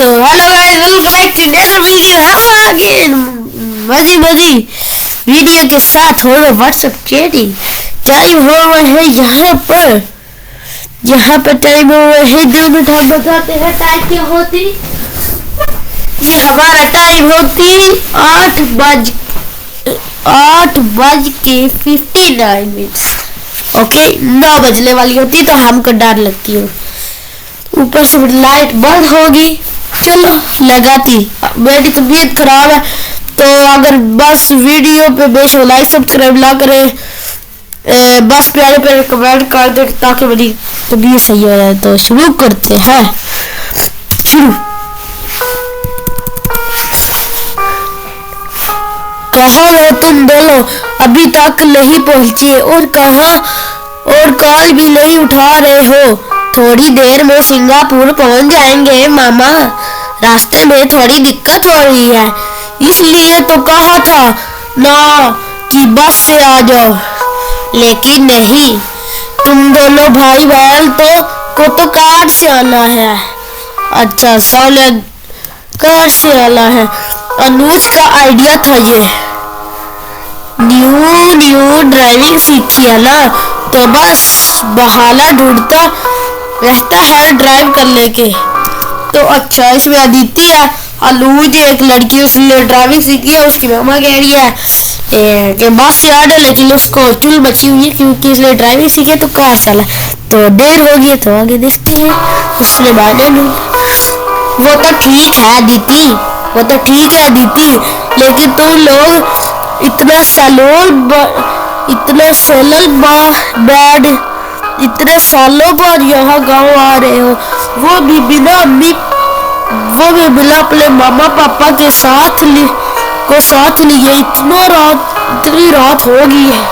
तो hello guys, welcome back to another video. हम again मजी वीडियो के साथ हो रहे व्हाट्सएप चैटिंग। टाइम हो रहा है यहाँ पर टाइम हो रहा है 2 मिनट। हम बताते हैं टाइम क्या होती। ये हमारा टाइम होती 8:59। ओके, 9 बजने वाली होती तो हमको डर लगती है। ऊपर से लाइट बंद होगी। चलो लगाती। मेरी तबीयत खराब है तो अगर बस वीडियो पे बेशक लाइक सब्सक्राइब ना करे, बस प्यारे प्यारे कमेंट कर दे ताकि मेरी तबीयत सही हो जाए। तो शुरू करते हैं। शुरू। कहाँ हो तुम दोनों? अभी तक नहीं पहुंचे और कॉल भी नहीं उठा रहे हो। थोड़ी देर में सिंगापुर पहुंच जाएंगे मामा। रास्ते में थोड़ी दिक्कत हो रही है, इसलिए तो कहा था ना कि बस से आ जाओ, लेकिन नहीं। तुम दोनों भाई बहन को कार से आना है। अच्छा, साले कार से आना है। अनुज का आइडिया था ये। न्यू ड्राइविंग सीखी है ना, तो बस बहाना ढूंढता रहता है ड्राइव करने के। तो अच्छा, इसमें अदिति है, अलूज एक लड़की, उसने ड्राइविंग सीखी है। उसकी मामा कह रही है कि बस से आ जाए, लेकिन उसको चुल बची हुई है क्योंकि इसने ड्राइविंग सीखी है। तो कार चला तो देर हो गई। तो आगे देखते हैं। उसने बाने वो तो ठीक है अदिति, लेकिन तुम लोग इतने सालों बाद यहाँ गाँव आ रहे हो, वो भी बिना अपने मामा पापा के साथ लिए। इतनी रात हो गई है।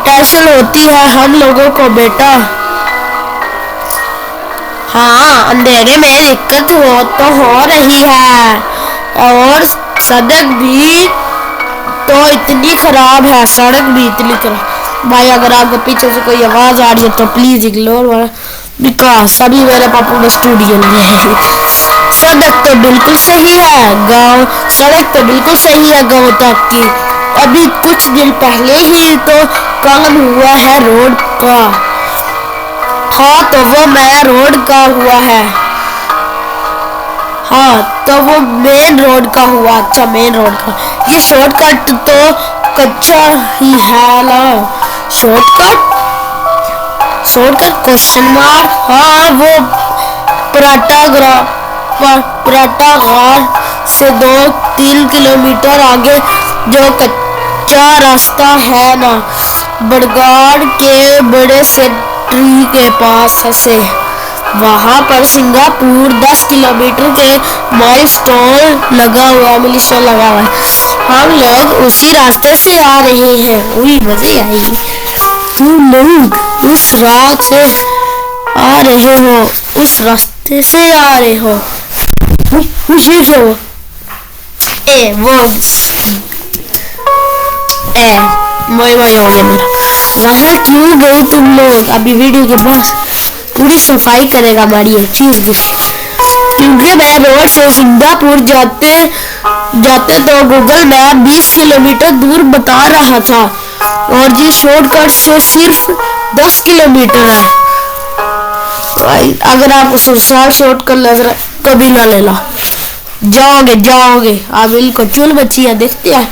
टेंशन होती है हम लोगों को बेटा। हाँ, अंधेरे में दिक्कत हो रही है और सड़क भी तो इतनी खराब है। भाई, अगर आपको पीछे से कोई आवाज आ रही है तो प्लीज इग्नोर बिकॉज सभी मेरे पापा ने स्टूडियो में है। सड़क तो बिल्कुल सही है गाँव तक की। अभी कुछ दिन पहले ही तो काम हुआ है रोड का। हाँ, तो वो नया रोड का हुआ है। हाँ, तो वो मेन रोड का हुआ। अच्छा, मेन रोड का। ये शॉर्टकट तो कच्चा ही है ना। Shortcut question mark. हाँ, वो पराटाघाट से 2-3 किलोमीटर आगे जो कच्चा रास्ता है ना, बड़गाड़ के बड़े से ट्री के पास से, वहाँ पर सिंगापुर 10 किलोमीटर के माइलस्टोन लगा हुआ है। हम लोग उसी रास्ते से आ रहे हैं। वही मजे आएगी। तुम लोग उस रास्ते से आ रहे हो। खुशी से वो वही हो गया मेरा। वहाँ क्यों गए तुम लोग? अभी वीडियो के पास पूरी सफाई करेगा हमारी क्योंकि मैं रोड से सिंगापुर जाते तो गूगल मैप 20 किलोमीटर दूर बता रहा था और ये शॉर्टकट से सिर्फ 10 किलोमीटर है। अगर आपको शॉर्टकट लग रहा है कभी ना लेना। जाओगे आप बिल्कुल चुल बची है। देखते हैं।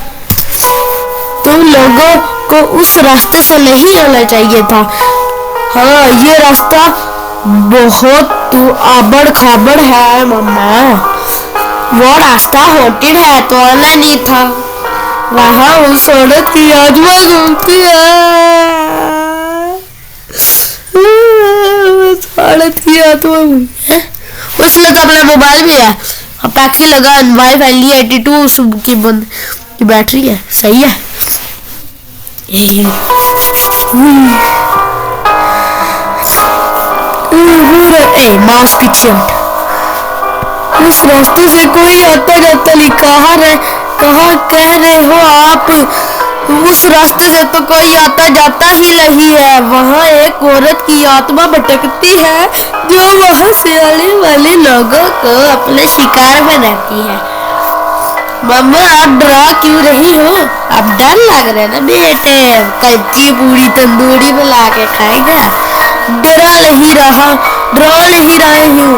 तुम लोगों को उस रास्ते से नहीं आना चाहिए था। हाँ, ये रास्ता बहुत आबड़ खाबड़ है मम्मा। वो रास्ता हॉटेड है तो आना नहीं था। वहाँ उस औरत की आत्मा घूमती है। उसने तो अपना मोबाइल भी है, पैक्सी लगा, वाईफाई लिया, 82 की बंद की बैटरी है। सही है। माउस पीछे हट। उस रास्ते से कोई आता जाता नहीं। कहाँ कह रहे हो आप? उस रास्ते से तो कोई आता जाता ही नहीं है। वहाँ एक औरत की आत्मा भटकती है जो वहाँ से आने वाले लोगों को अपने शिकार बनाती है। मम्मा आप डरा क्यों रही हो? अब डर लग रहा है ना बेटे? कच्ची पूरी तंदूरी में ला के खाएगा। डरा नहीं रही हूँ।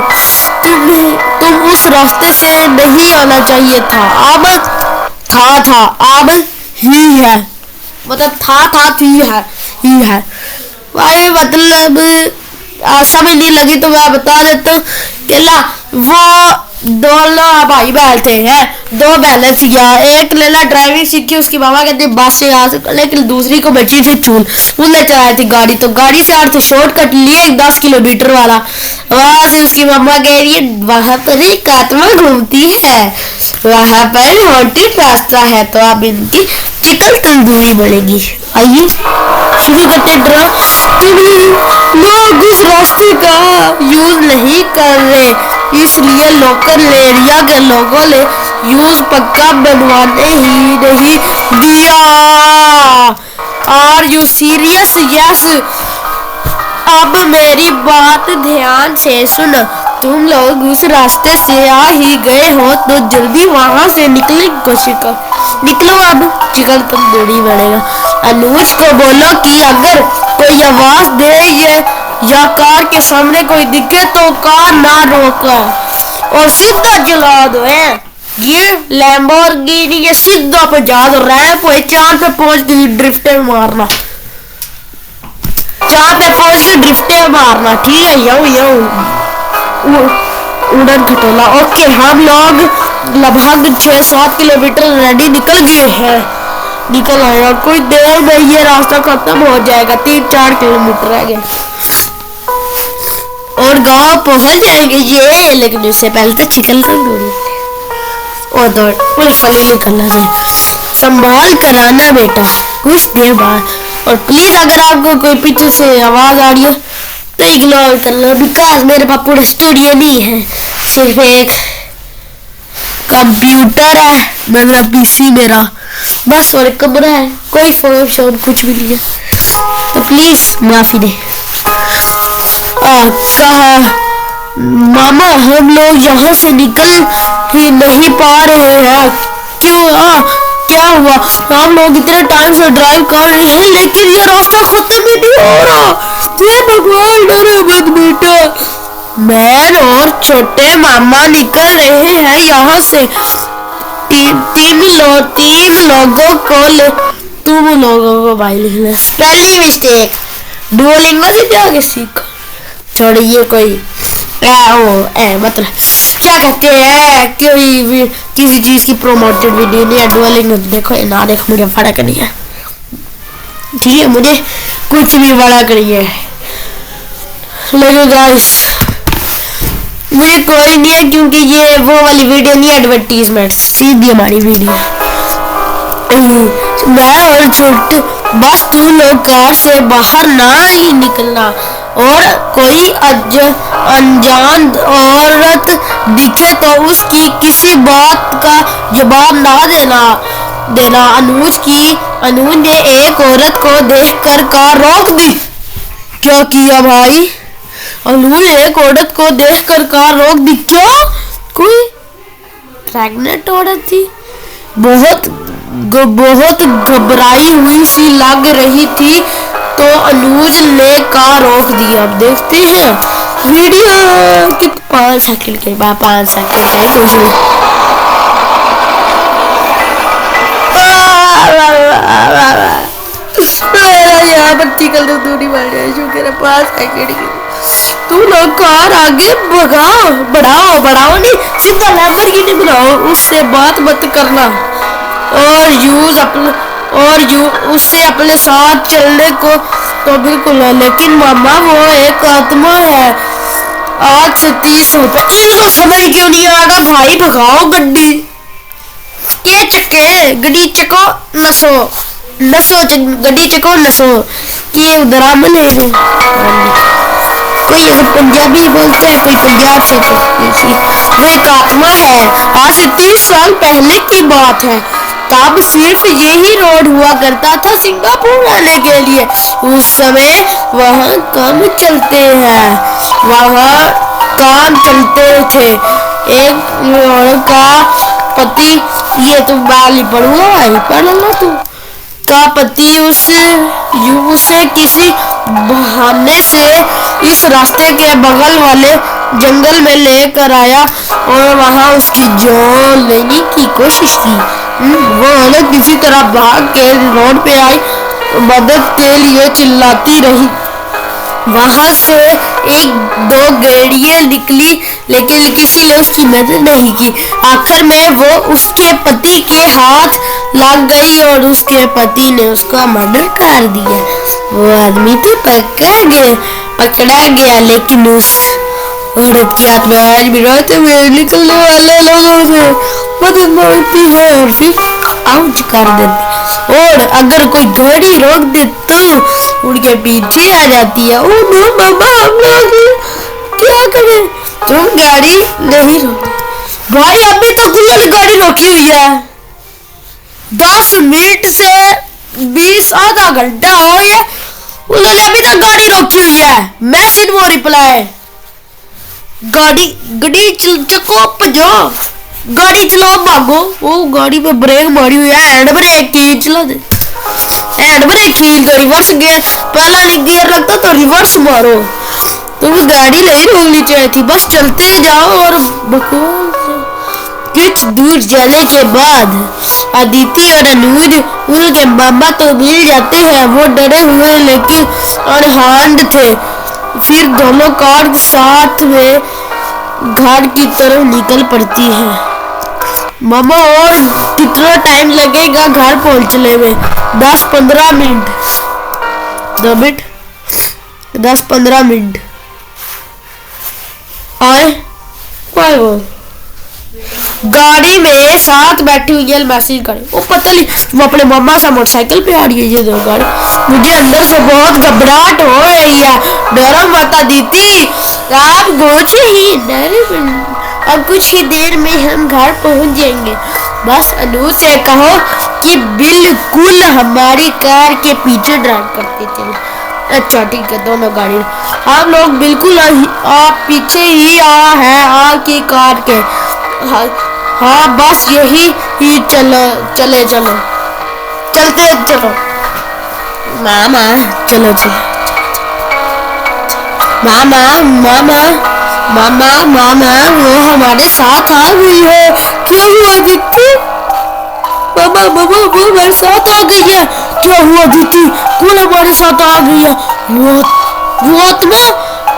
तुम उस रास्ते से नहीं आना चाहिए था। अब अब ही है, मतलब था ही है भाई। मतलब समझ नहीं लगी तो मैं बता देता हूँ। वो दोनों भाई बहन थे हैं, दो बहनें थी। एक लेला ड्राइविंग सीखी, उसकी मामा कहती बस से आ सकते, लेकिन दूसरी को बची थी चूल। उन्हें चलाई थी गाड़ी, तो गाड़ी से आते शॉर्टकट लिए एक 10 किलोमीटर वाला। वहां से उसकी मामा कह रही है वहां पर एक आत्मा घूमती है, वहां पर हॉन्टेड रास्ता है, तो अब इनकी चिकन तंदूरी बनेगी। आइए शुरू करते ड्रा। लोग उस रास्ते का यूज नहीं कर रहे, इसलिए लोकल एरिया के लोगों ने यूज पक्का बनवाने ही नहीं दिया। Are you serious? यस। अब मेरी बात ध्यान से सुन। तुम लोग उस रास्ते से आ ही गए हो तो जल्दी वहां से निकलने की कोशिश करो। निकलो, अब चिकन तंदूरी बनेगा। अनुज को बोलो कि अगर कोई आवाज दे या कार के सामने कोई दिखे तो कार ना रोका और सीधा चला दो। ये लैम्बोर्गिनी ये सीधा पहुंचा दो। रैंप पे चांद पे पहुंच के ड्रिफ्टर मारना, चांद पे पहुंच के ड्रिफ्टर मारना, ठीक है? यो उड़न खटोला। ओके, हम लोग लगभग 6-7 किलोमीटर रेडी निकल गए हैं। निकल आया, कोई देर में ये रास्ता खत्म हो जाएगा। 3-4 किलोमीटर रह गए और गांव पहुंच जाएंगे ये। लेकिन उससे पहले तो चिकन तंदूरी और दौड़ फुल निकलना है। संभाल कर आना बेटा, कुछ देर बाद। और प्लीज अगर आपको कोई पीछे से आवाज आ रही है तो इग्नोर कर लो, बिकॉज मेरे पास पूरा स्टूडियो नहीं है, सिर्फ एक कंप्यूटर है, मतलब पीसी मेरा बस, और एक कमरा है, कोई फोन शोन कुछ भी नहीं है, तो प्लीज माफी दे। कहा मामा हम लोग यहाँ से निकल ही नहीं पा रहे हैं। क्यों? क्या हुआ? हम लोग इतने टाइम से ड्राइव कर रहे हैं लेकिन ये रास्ता खत्म ही नहीं हो रहा। ये भगवान डरे मत बेटा। मैं और छोटे मामा निकल रहे हैं यहाँ से। तीन लोगों को ले, तुम लोगों को भाई लिखना। पहली मिस्टेक डुओलिंगो से जाके सीखो। छोड़िए कोई मतलब क्या कहते हैं, कोई किसी चीज की प्रोमोटेड वीडियो नहीं है। डुओलिंगो देखो ना देखो, मुझे फर्क नहीं है, ठीक है? मुझे कुछ भी फर्क नहीं है। लेकिन गाइस मुझे कोई नहीं है, क्योंकि ये वो वाली वीडियो नहीं है एडवर्टीजमेंट, सीधी हमारी वीडियो। मैं और छोटे बस तुम लोग कार से बाहर ना ही निकलना, और कोई अनजान औरत दिखे तो उसकी किसी बात का जवाब ना देना। अनुज ने एक औरत को देखकर कार रोक दी। क्या किया भाई? अनुज ने एक औरत को देखकर कार रोक दी। क्यों? कोई प्रेग्नेंट औरत थी, बहुत घबराई हुई सी लग रही थी, तो अनुज ने कार रोक दी। अब देखते हैं वीडियो कि 5 सेकंड के बाद 5 सेकंड है कुछ नहीं। यहाँ पर चिकन तो दूरी बढ़ जाए, शुक्र है 5 सेकंड की। तुम लोग कार आगे बढ़ाओ नहीं, सीधा लैम्बोर्गिनी बनाओ, उससे बात मत करना और उससे अपने साथ चलने को तो बिल्कुल है, लेकिन मामा वो एक आत्मा है। आज से 30 रुपए। इनको समझ क्यों नहीं आएगा भाई? भगाओ गड्डी के चक्के, गड्डी चको नसो गड्डी चको नसो कि उधर आमने है। कोई ऐसे पंजाबी बोलते हैं, कोई पंजाब से, वो एक आत्मा है। आज से 30 साल पहले की बात है। तब सिर्फ यही रोड हुआ करता था सिंगापुर आने के लिए। उस समय वहाँ काम चलते हैं, वहाँ काम चलते थे। एक लड़का पति, ये तुम बाली पढ़ूंगा भाई, पढ़ लो तू, का पति उसे किसी बहाने से इस रास्ते के बगल वाले जंगल में लेकर आया और वहां उसकी जान लेने की कोशिश की। वो औरत किसी तरह भाग के रोड पे आई, मदद के लिए चिल्लाती रही। वहां से एक दो गाड़ियां निकली, लेकिन किसी ने उसकी मदद नहीं की। आखिर में वो उसके पति के हाथ लग गई और उसके पति ने उसका मर्डर कर दिया। वो आदमी तो पकड़ा गया, लेकिन उस औरत के हाथ में आज भी रात में निकलने वाले लोगों से मदद मांगती है और फिर आउट कर देती। और अगर कोई गाड़ी रोक दे तो उनके पीछे आ जाती है। ओ नो मामा, हम लोग क्या करें? तुम गाड़ी नहीं रोक भाई, अभी तो गुल्लल गाड़ी रोकी हुई है। 10 मिनट से 20 आधा घंटा हो गया, गुल्लल अभी तक गाड़ी रोकी हुई है। मैसेज वो रिप्लाई, गाड़ी चको पजो, गाड़ी चलाओ भागो। वो गाड़ी पे ब्रेक मारी हुई है, हैंड ब्रेक की चला दे, हैंड ब्रेक खींच दो, रिवर्स गियर, पहला गियर लगता तो रिवर्स मारो। तुम गाड़ी नहीं रोकनी चाहिए थी, बस चलते जाओ। और कुछ दूर जाने के बाद अदिति और अनुज उनके मामा तो मिल जाते हैं। वो डरे हुए लेकिन अनहांड थे। फिर दोनों कार साथ में घर की तरफ निकल पड़ती है। मामा, और कितना टाइम लगेगा घर पहुंचने में? 10-15 मिनट, 2 मिनट, 10-15 मिनट। और गाड़ी में साथ बैठी हुई है मैसेज करे, वो पता नहीं वो अपने मामा से मोटरसाइकिल पे आ रही है। ये दो गाड़ी, मुझे अंदर से बहुत घबराहट हो रही है। डरो माता दीदी, आप कुछ ही अब कुछ ही देर में हम घर पहुंच जाएंगे। बस अनु से कहो कि बिल्कुल हमारी कार के पीछे ड्राइव करते थे। अच्छा ठीक है, दोनों गाड़ी हम लोग बिल्कुल आप पीछे ही आपकी कार के। हाँ बस यही ही चलते चलो मामा, चलो मामा वो हमारे साथ आ गई है। क्या हुआ दीदी? मामा वो हमारे साथ आ गई है। क्या हुआ दीदी? कौन हमारे साथ आ गई है? वो आत्मा,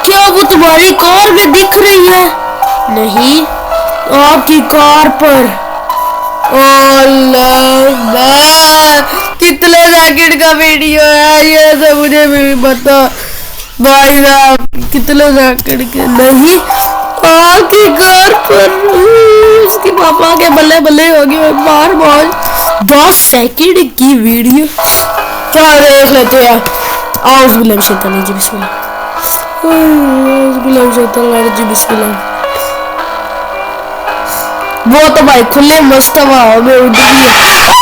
क्या वो तुम्हारी कार में दिख रही है? नहीं, आपकी कार पर। कितने सेकंड का वीडियो है ये सब मुझे भी बता भाई साहब, कितने सेकंड के? नहीं, आपकी कार पर उसके पापा के बल्ले बल्ले हो गए बार 10 सेकंड की वीडियो। चलो देख लेते हैं। वो तो भाई खुले मस्त हवा में उड़ रही है।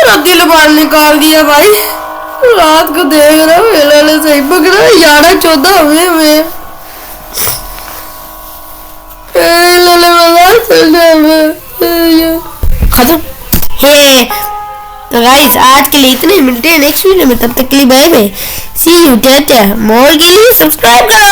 रकील बाल निकाल दिया भाई, रात को देख रहा हूँ सही पकड़ा 11-14 हुए खत्म है। तो गाइस आज के लिए इतने मिलते हैं नेक्स्ट वीडियो में, तब तक के लिए bye bye, see you, tata. More के लिए सब्सक्राइब करो।